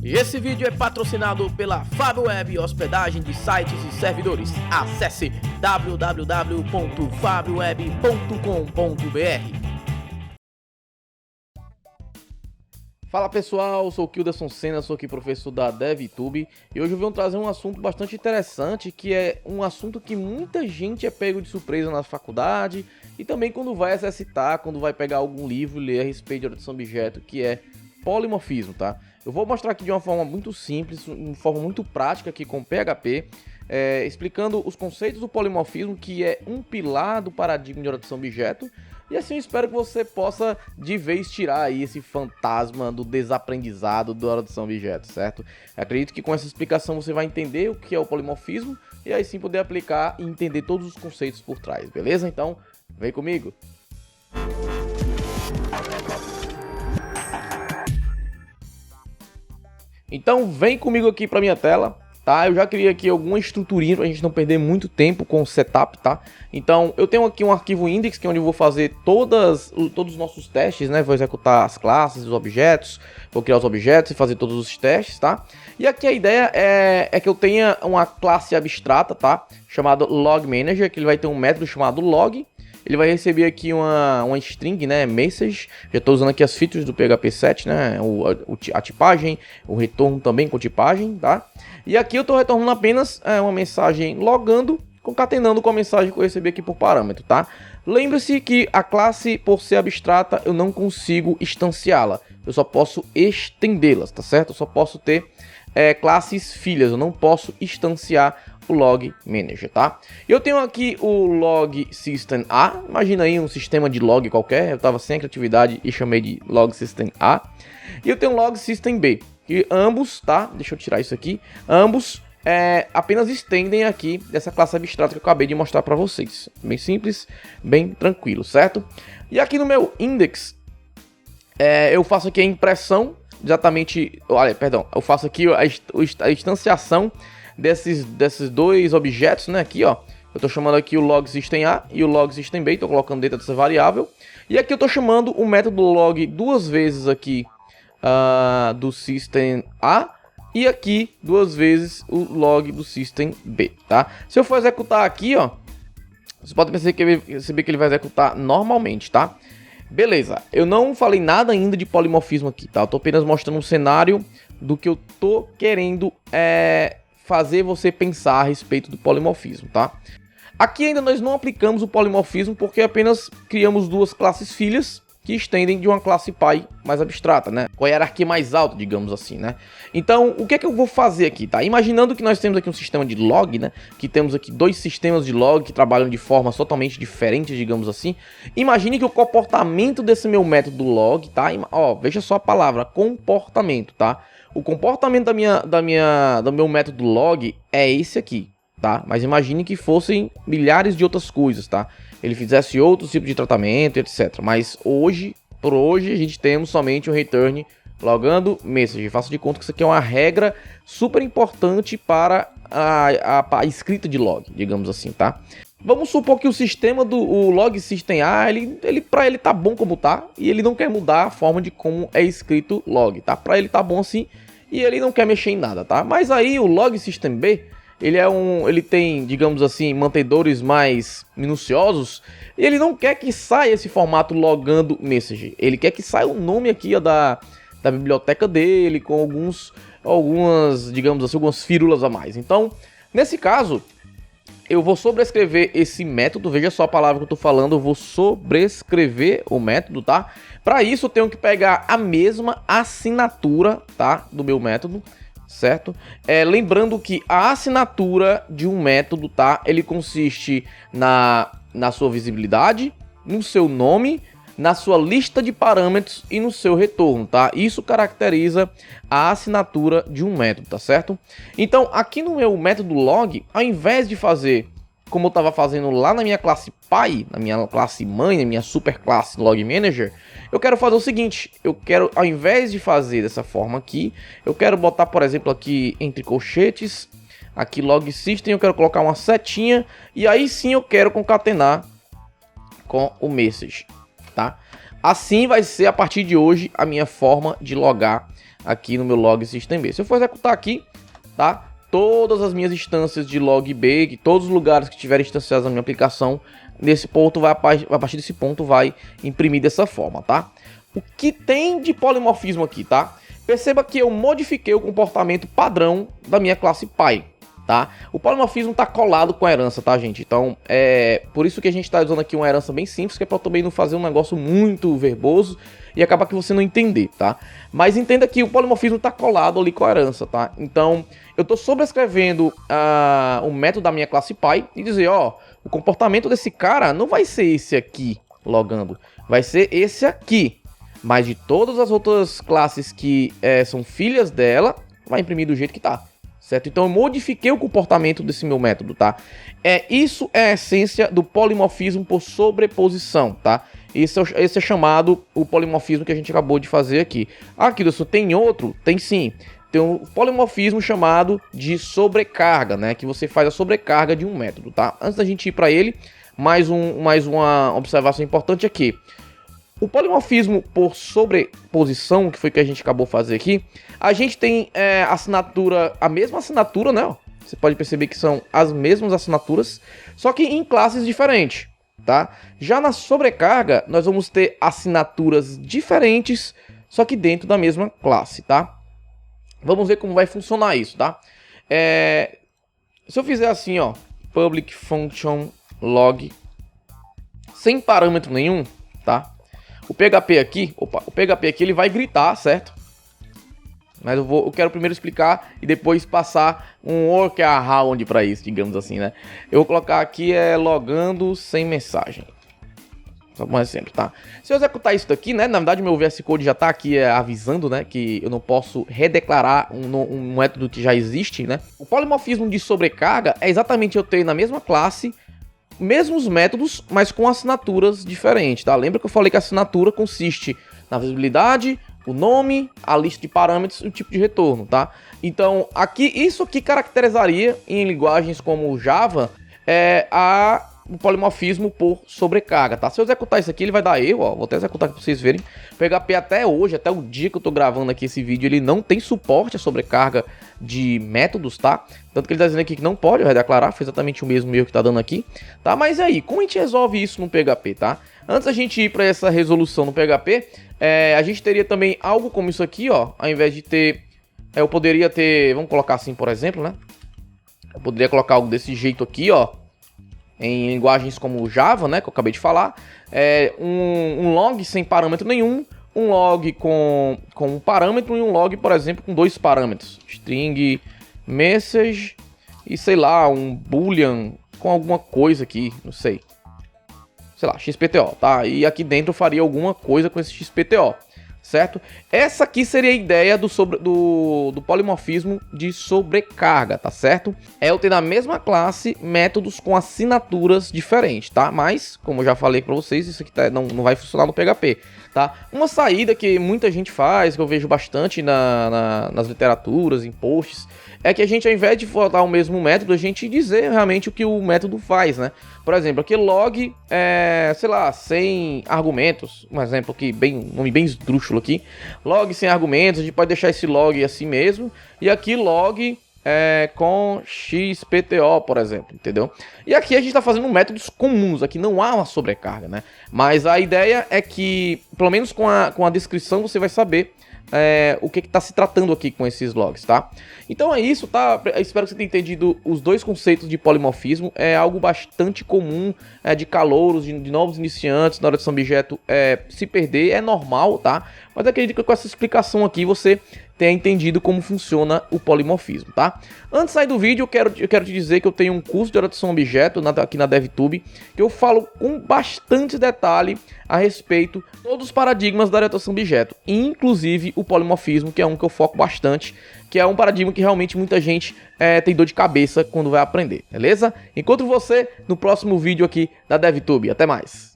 E esse vídeo é patrocinado pela Fábio Web Hospedagem de sites e servidores. Acesse www.fabioweb.com.br. Fala pessoal, eu sou o Kilderson Senna, sou aqui professor da DevTube e hoje eu venho trazer um assunto bastante interessante, que é um assunto que muita gente é pego de surpresa na faculdade e também quando vai exercitar, quando vai pegar algum livro e ler a respeito de orientação de objeto, que é polimorfismo, tá? Eu vou mostrar aqui de uma forma muito simples, uma forma muito prática aqui com PHP, explicando os conceitos do polimorfismo, que é um pilar do paradigma de orientação de objeto. E assim eu espero que você possa de vez tirar aí esse fantasma do desaprendizado da orientação de objeto, certo? Eu acredito que com essa explicação você vai entender o que é o polimorfismo e aí sim poder aplicar e entender todos os conceitos por trás, beleza? Então, vem comigo! Então vem comigo aqui para minha tela, tá? Eu já criei aqui alguma estruturinha para a gente não perder muito tempo com o setup, tá? Então eu tenho aqui um arquivo index, que é onde eu vou fazer todos os nossos testes, né? Vou executar as classes, os objetos, vou criar os objetos e fazer todos os testes, tá? E aqui a ideia é que eu tenha uma classe abstrata, tá? Chamada log manager, que ele vai ter um método chamado log. Ele vai receber aqui uma string, né, message. Já estou usando aqui as features do PHP 7, né, a tipagem, o retorno também com tipagem, tá? E aqui eu estou retornando apenas uma mensagem logando, concatenando com a mensagem que eu recebi aqui por parâmetro, tá? Lembre-se que a classe, por ser abstrata, eu não consigo instanciá-la. Eu só posso estendê-las, tá certo? Eu só posso ter classes filhas, eu não posso instanciar o log manager, tá? Eu tenho aqui o log system A, imagina aí um sistema de log qualquer, eu estava sem a criatividade e chamei de log system A. E eu tenho o log system B, que ambos, tá? Deixa eu tirar isso aqui. Ambos apenas estendem aqui dessa classe abstrata que eu acabei de mostrar para vocês. Bem simples, bem tranquilo, certo? E aqui no meu index, eu faço aqui a impressão, exatamente, olha, perdão, eu faço aqui a instanciação desses dois objetos, né? Aqui, ó, eu tô chamando aqui o log system A e o log system B, tô colocando dentro dessa variável. E aqui eu tô chamando o método log duas vezes aqui do system A e aqui duas vezes o log do system B, tá? Se eu for executar aqui, ó, você pode perceber que ele vai executar normalmente, tá? Beleza, eu não falei nada ainda de polimorfismo aqui, tá? Eu tô apenas mostrando um cenário do que eu tô querendo fazer você pensar a respeito do polimorfismo, tá? Aqui ainda nós não aplicamos o polimorfismo porque apenas criamos duas classes filhas que estendem de uma classe pai mais abstrata, né? Com a hierarquia mais alta, digamos assim, né? Então, o que é que eu vou fazer aqui, tá? Imaginando que nós temos aqui um sistema de log, né? Que temos aqui dois sistemas de log que trabalham de forma totalmente diferente, digamos assim. Imagine que o comportamento desse meu método log, tá? Ó, veja só a palavra, comportamento, tá? O comportamento do meu método log é esse aqui, tá? Mas imagine que fossem milhares de outras coisas, tá? Ele fizesse outro tipo de tratamento, etc. Mas por hoje, a gente temos somente o return logando message. Faça de conta que isso aqui é uma regra super importante para a escrita de log, digamos assim, tá? Vamos supor que o sistema o log system A, para ele tá bom como tá, e ele não quer mudar a forma de como é escrito log, tá? Para ele tá bom assim, e ele não quer mexer em nada, tá? Mas aí o log system B, ele tem, digamos assim, mantedores mais minuciosos, e ele não quer que saia esse formato logando message. Ele quer que saia o nome aqui, ó, da biblioteca dele, com algumas, digamos assim, algumas firulas a mais. Então, nesse caso, eu vou sobrescrever esse método, veja só a palavra que eu tô falando, eu vou sobrescrever o método, tá? Para isso eu tenho que pegar a mesma assinatura, tá? Do meu método, certo? Lembrando que a assinatura de um método, tá? Ele consiste na sua visibilidade, no seu nome, na sua lista de parâmetros e no seu retorno, tá? Isso caracteriza a assinatura de um método, tá certo? Então, aqui no meu método log, ao invés de fazer como eu estava fazendo lá na minha classe pai, na minha classe mãe, na minha super classe log manager, eu quero fazer o seguinte, eu quero, ao invés de fazer dessa forma aqui, eu quero botar, por exemplo, aqui entre colchetes, aqui log system, eu quero colocar uma setinha, e aí sim eu quero concatenar com o message, tá? Assim vai ser a partir de hoje a minha forma de logar aqui no meu log systemb. Se eu for executar aqui, tá? Todas as minhas instâncias de log-b, todos os lugares que tiverem instanciados na minha aplicação, nesse ponto a partir desse ponto vai imprimir dessa forma, tá? O que tem de polimorfismo aqui, tá? Perceba que eu modifiquei o comportamento padrão da minha classe Py, tá? O polimorfismo tá colado com a herança, tá, gente? Então, por isso que a gente tá usando aqui uma herança bem simples, que é para também não fazer um negócio muito verboso e acabar que você não entender, tá? Mas entenda que o polimorfismo tá colado ali com a herança, tá? Então, eu tô sobrescrevendo o método da minha classe Py e dizer, ó, o comportamento desse cara não vai ser esse aqui, logando, vai ser esse aqui. Mas de todas as outras classes que são filhas dela, vai imprimir do jeito que tá, certo? Então eu modifiquei o comportamento desse meu método, tá? Isso é a essência do polimorfismo por sobreposição, tá? Esse é chamado o polimorfismo que a gente acabou de fazer aqui. Aqui, Wilson, tem outro? Tem sim. Tem um polimorfismo chamado de sobrecarga, né? Que você faz a sobrecarga de um método, tá? Antes da gente ir para ele, mais uma observação importante aqui. O polimorfismo por sobreposição, que foi o que a gente acabou de fazer aqui, a gente tem a mesma assinatura, né? Você pode perceber que são as mesmas assinaturas, só que em classes diferentes, tá? Já na sobrecarga, nós vamos ter assinaturas diferentes, só que dentro da mesma classe, tá? Vamos ver como vai funcionar isso, tá? Se eu fizer assim, ó, public function log, sem parâmetro nenhum, tá? O PHP aqui, ele vai gritar, certo? Mas eu quero primeiro explicar e depois passar um workaround para isso, digamos assim, né? Eu vou colocar aqui logando sem mensagem. Só como exemplo, tá? Se eu executar isso daqui, né? Na verdade, meu VS Code já tá aqui avisando, né? Que eu não posso redeclarar um método que já existe, né? O polimorfismo de sobrecarga é exatamente eu ter na mesma classe mesmos métodos, mas com assinaturas diferentes, tá? Lembra que eu falei que a assinatura consiste na visibilidade, o nome, a lista de parâmetros e o tipo de retorno, tá? Então, isso aqui caracterizaria em linguagens como Java o polimorfismo por sobrecarga, tá? Se eu executar isso aqui, ele vai dar erro, ó. Vou até executar aqui pra vocês verem. O PHP até hoje, até o dia que eu tô gravando aqui esse vídeo, ele não tem suporte a sobrecarga de métodos, tá? Tanto que ele tá dizendo aqui que não pode, eu vou declarar, foi exatamente o mesmo erro que tá dando aqui, tá? Mas aí, como a gente resolve isso no PHP, tá? Antes da gente ir para essa resolução no PHP, a gente teria também algo como isso aqui, ó. Ao invés de ter, eu poderia ter, vamos colocar assim, por exemplo, né? Eu poderia colocar algo desse jeito aqui, ó. Em linguagens como Java, né, que eu acabei de falar, um log sem parâmetro nenhum, um log com um parâmetro e um log, por exemplo, com dois parâmetros, string message e sei lá, um boolean com alguma coisa aqui, não sei lá, XPTO, tá? E aqui dentro eu faria alguma coisa com esse XPTO, certo? Essa aqui seria a ideia do polimorfismo de sobrecarga, tá certo? Eu ter na mesma classe métodos com assinaturas diferentes, tá? Mas, como eu já falei para vocês, isso aqui não vai funcionar no PHP, tá? Uma saída que muita gente faz, que eu vejo bastante nas literaturas, em posts, é que a gente, ao invés de botar o mesmo método, a gente dizer realmente o que o método faz, né? Por exemplo, aqui log, sei lá, sem argumentos, um exemplo aqui, nome bem esdrúxulo aqui, log sem argumentos, a gente pode deixar esse log assim mesmo, e aqui log com XPTO, por exemplo, entendeu? E aqui a gente está fazendo métodos comuns, aqui não há uma sobrecarga, né? Mas a ideia é que, pelo menos com a descrição, você vai saber o que está se tratando aqui com esses logs, tá? Então é isso, tá? Espero que você tenha entendido os dois conceitos de polimorfismo. É algo bastante comum de calouros, de novos iniciantes na hora de objeto se perder, é normal, tá? Mas acredito que com essa explicação aqui você tenha entendido como funciona o polimorfismo, tá? Antes de sair do vídeo, eu quero te dizer que eu tenho um curso de orientação a objeto aqui na DevTube, que eu falo com bastante detalhe a respeito de todos os paradigmas da orientação a objeto, inclusive o polimorfismo, que é um que eu foco bastante, que é um paradigma que realmente muita gente tem dor de cabeça quando vai aprender, beleza? Encontro você no próximo vídeo aqui da DevTube. Até mais!